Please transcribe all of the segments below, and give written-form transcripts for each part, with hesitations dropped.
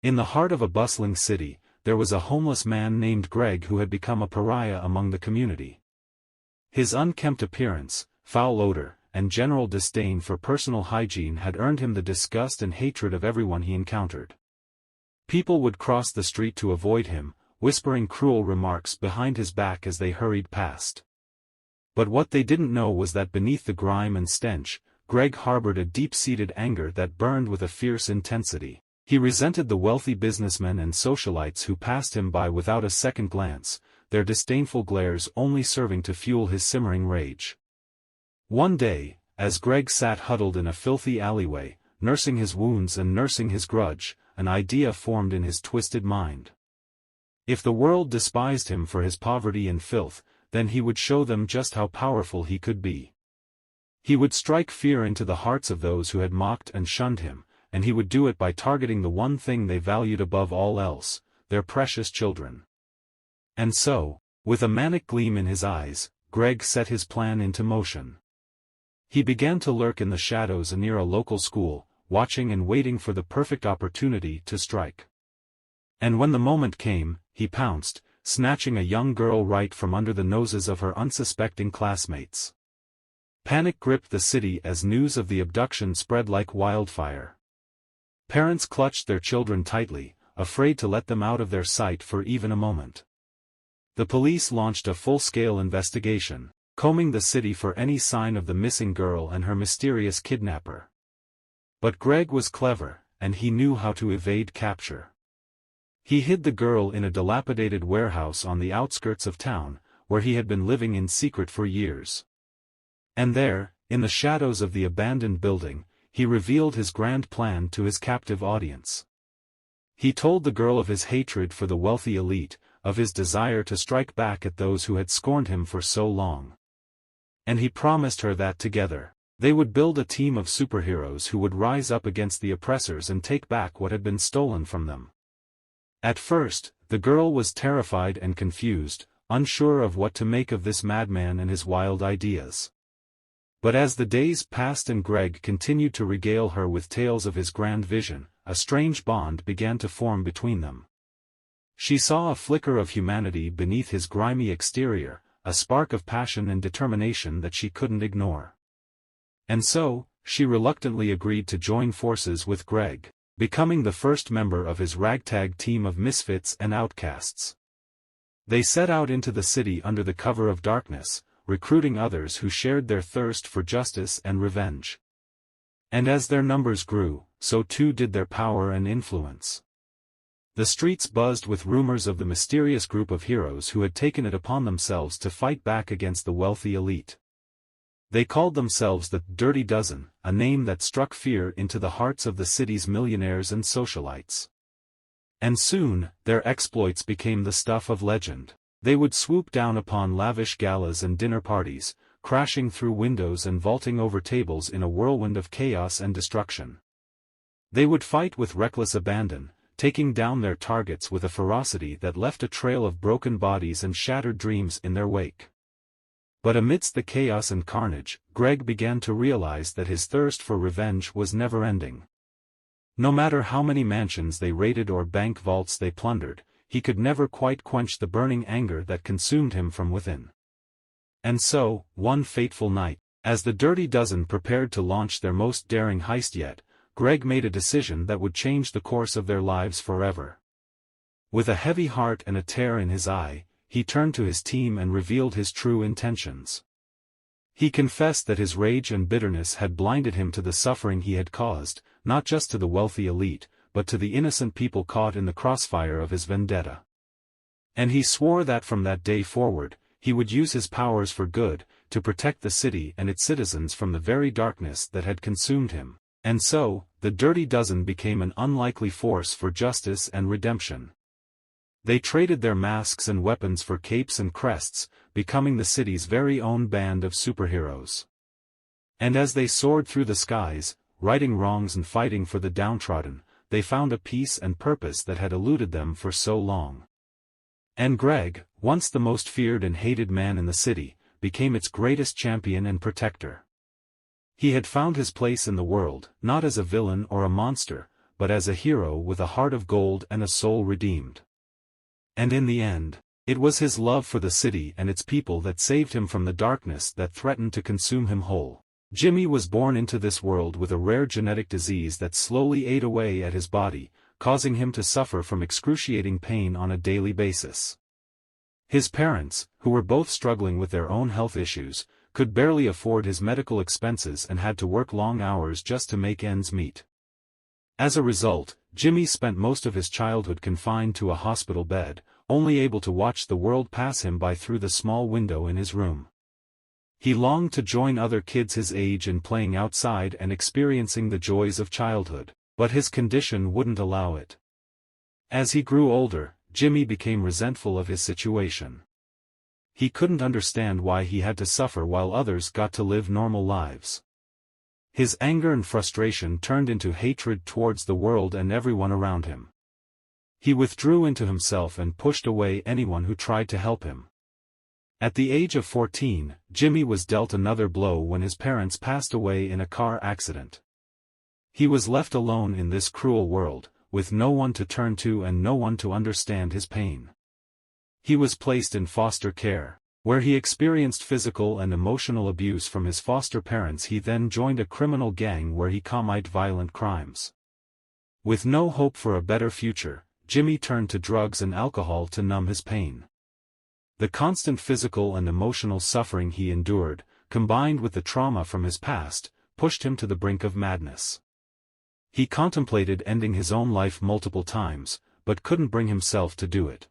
In the heart of a bustling city, there was a homeless man named Greg who had become a pariah among the community. His unkempt appearance, foul odor, and general disdain for personal hygiene had earned him the disgust and hatred of everyone he encountered. People would cross the street to avoid him, whispering cruel remarks behind his back as they hurried past. But what they didn't know was that beneath the grime and stench, Greg harbored a deep-seated anger that burned with a fierce intensity. He resented the wealthy businessmen and socialites who passed him by without a second glance, their disdainful glares only serving to fuel his simmering rage. One day, as Greg sat huddled in a filthy alleyway, nursing his wounds and nursing his grudge, an idea formed in his twisted mind. If the world despised him for his poverty and filth, then he would show them just how powerful he could be. He would strike fear into the hearts of those who had mocked and shunned him, and he would do it by targeting the one thing they valued above all else, their precious children. And so, with a manic gleam in his eyes, Greg set his plan into motion. He began to lurk in the shadows near a local school, watching and waiting for the perfect opportunity to strike. And when the moment came, he pounced, snatching a young girl right from under the noses of her unsuspecting classmates. Panic gripped the city as news of the abduction spread like wildfire. Parents clutched their children tightly, afraid to let them out of their sight for even a moment. The police launched a full-scale investigation, combing the city for any sign of the missing girl and her mysterious kidnapper. But Greg was clever, and he knew how to evade capture. He hid the girl in a dilapidated warehouse on the outskirts of town, where he had been living in secret for years. And there, in the shadows of the abandoned building, he revealed his grand plan to his captive audience. He told the girl of his hatred for the wealthy elite, of his desire to strike back at those who had scorned him for so long. And he promised her that together, they would build a team of superheroes who would rise up against the oppressors and take back what had been stolen from them. At first, the girl was terrified and confused, unsure of what to make of this madman and his wild ideas. But as the days passed and Greg continued to regale her with tales of his grand vision, a strange bond began to form between them. She saw a flicker of humanity beneath his grimy exterior, a spark of passion and determination that she couldn't ignore. And so, she reluctantly agreed to join forces with Greg, becoming the first member of his ragtag team of misfits and outcasts. They set out into the city under the cover of darkness, recruiting others who shared their thirst for justice and revenge. And as their numbers grew, so too did their power and influence. The streets buzzed with rumors of the mysterious group of heroes who had taken it upon themselves to fight back against the wealthy elite. They called themselves the Dirty Dozen, a name that struck fear into the hearts of the city's millionaires and socialites. And soon, their exploits became the stuff of legend. They would swoop down upon lavish galas and dinner parties, crashing through windows and vaulting over tables in a whirlwind of chaos and destruction. They would fight with reckless abandon, taking down their targets with a ferocity that left a trail of broken bodies and shattered dreams in their wake. But amidst the chaos and carnage, Greg began to realize that his thirst for revenge was never-ending. No matter how many mansions they raided or bank vaults they plundered, he could never quite quench the burning anger that consumed him from within. And so, one fateful night, as the Dirty Dozen prepared to launch their most daring heist yet, Greg made a decision that would change the course of their lives forever. With a heavy heart and a tear in his eye, he turned to his team and revealed his true intentions. He confessed that his rage and bitterness had blinded him to the suffering he had caused, not just to the wealthy elite, but to the innocent people caught in the crossfire of his vendetta. And he swore that from that day forward, he would use his powers for good, to protect the city and its citizens from the very darkness that had consumed him. And so, the Dirty Dozen became an unlikely force for justice and redemption. They traded their masks and weapons for capes and crests, becoming the city's very own band of superheroes. And as they soared through the skies, righting wrongs and fighting for the downtrodden, they found a peace and purpose that had eluded them for so long. And Greg, once the most feared and hated man in the city, became its greatest champion and protector. He had found his place in the world, not as a villain or a monster, but as a hero with a heart of gold and a soul redeemed. And in the end, it was his love for the city and its people that saved him from the darkness that threatened to consume him whole. Jimmy was born into this world with a rare genetic disease that slowly ate away at his body, causing him to suffer from excruciating pain on a daily basis. His parents, who were both struggling with their own health issues, could barely afford his medical expenses and had to work long hours just to make ends meet. As a result, Jimmy spent most of his childhood confined to a hospital bed, only able to watch the world pass him by through the small window in his room. He longed to join other kids his age in playing outside and experiencing the joys of childhood, but his condition wouldn't allow it. As he grew older, Jimmy became resentful of his situation. He couldn't understand why he had to suffer while others got to live normal lives. His anger and frustration turned into hatred towards the world and everyone around him. He withdrew into himself and pushed away anyone who tried to help him. At the age of 14, Jimmy was dealt another blow when his parents passed away in a car accident. He was left alone in this cruel world, with no one to turn to and no one to understand his pain. He was placed in foster care, where he experienced physical and emotional abuse from his foster parents. He then joined a criminal gang where he committed violent crimes. With no hope for a better future, Jimmy turned to drugs and alcohol to numb his pain. The constant physical and emotional suffering he endured, combined with the trauma from his past, pushed him to the brink of madness. He contemplated ending his own life multiple times, but couldn't bring himself to do it.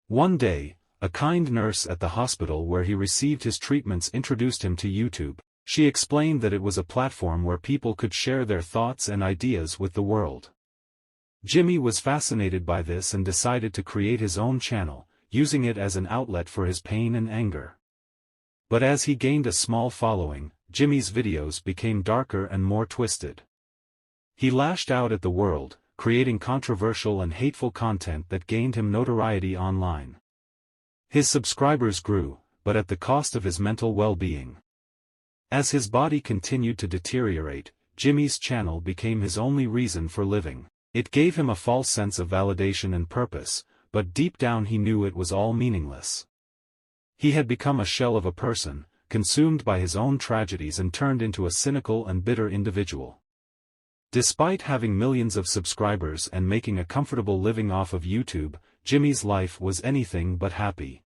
One day, a kind nurse at the hospital where he received his treatments introduced him to YouTube. She explained that it was a platform where people could share their thoughts and ideas with the world. Jimmy was fascinated by this and decided to create his own channel, using it as an outlet for his pain and anger. But as he gained a small following, Jimmy's videos became darker and more twisted. He lashed out at the world, creating controversial and hateful content that gained him notoriety online. His subscribers grew, but at the cost of his mental well-being. As his body continued to deteriorate, Jimmy's channel became his only reason for living. It gave him a false sense of validation and purpose, but deep down he knew it was all meaningless. He had become a shell of a person, consumed by his own tragedies and turned into a cynical and bitter individual. Despite having millions of subscribers and making a comfortable living off of YouTube, Jimmy's life was anything but happy.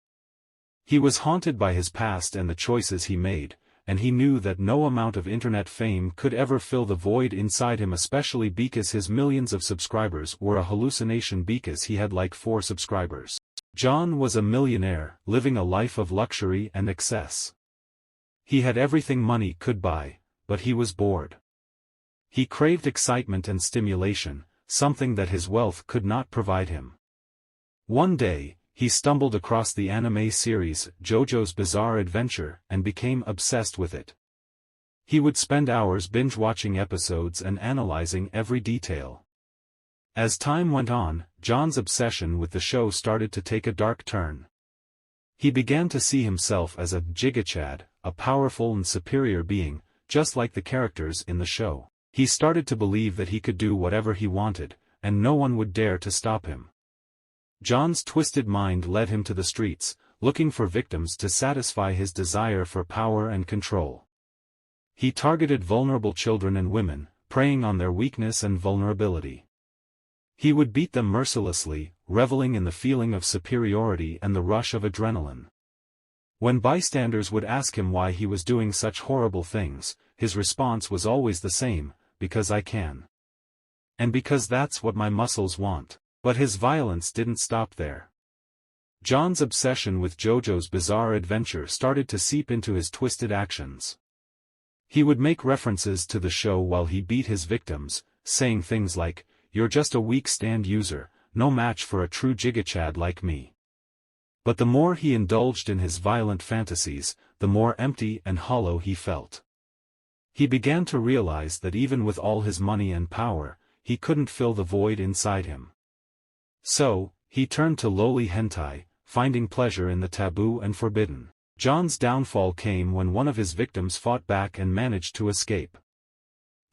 He was haunted by his past and the choices he made, and he knew that no amount of internet fame could ever fill the void inside him, especially because his millions of subscribers were a hallucination because he had like 4 subscribers. John was a millionaire, living a life of luxury and excess. He had everything money could buy, but he was bored. He craved excitement and stimulation, something that his wealth could not provide him. One day, he stumbled across the anime series JoJo's Bizarre Adventure and became obsessed with it. He would spend hours binge-watching episodes and analyzing every detail. As time went on, John's obsession with the show started to take a dark turn. He began to see himself as a gigachad, a powerful and superior being, just like the characters in the show. He started to believe that he could do whatever he wanted, and no one would dare to stop him. John's twisted mind led him to the streets, looking for victims to satisfy his desire for power and control. He targeted vulnerable children and women, preying on their weakness and vulnerability. He would beat them mercilessly, reveling in the feeling of superiority and the rush of adrenaline. When bystanders would ask him why he was doing such horrible things, his response was always the same: because I can. And because that's what my muscles want. But his violence didn't stop there. John's obsession with JoJo's Bizarre Adventure started to seep into his twisted actions. He would make references to the show while he beat his victims, saying things like, "You're just a weak stand user, no match for a true gigachad like me." But the more he indulged in his violent fantasies, the more empty and hollow he felt. He began to realize that even with all his money and power, he couldn't fill the void inside him. So, he turned to lowly hentai, finding pleasure in the taboo and forbidden. John's downfall came when one of his victims fought back and managed to escape.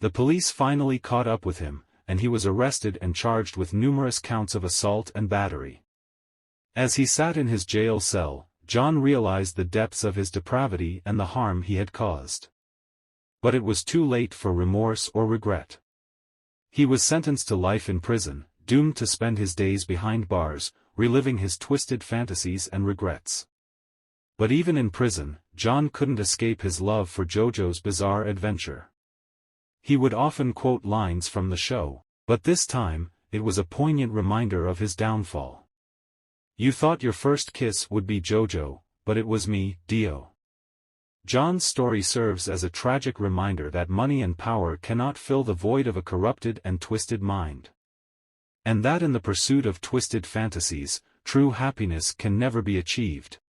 The police finally caught up with him, and he was arrested and charged with numerous counts of assault and battery. As he sat in his jail cell, John realized the depths of his depravity and the harm he had caused. But it was too late for remorse or regret. He was sentenced to life in prison, doomed to spend his days behind bars, reliving his twisted fantasies and regrets. But even in prison, John couldn't escape his love for JoJo's Bizarre Adventure. He would often quote lines from the show, but this time, it was a poignant reminder of his downfall. "You thought your first kiss would be JoJo, but it was me, Dio." John's story serves as a tragic reminder that money and power cannot fill the void of a corrupted and twisted mind. And that in the pursuit of twisted fantasies, true happiness can never be achieved.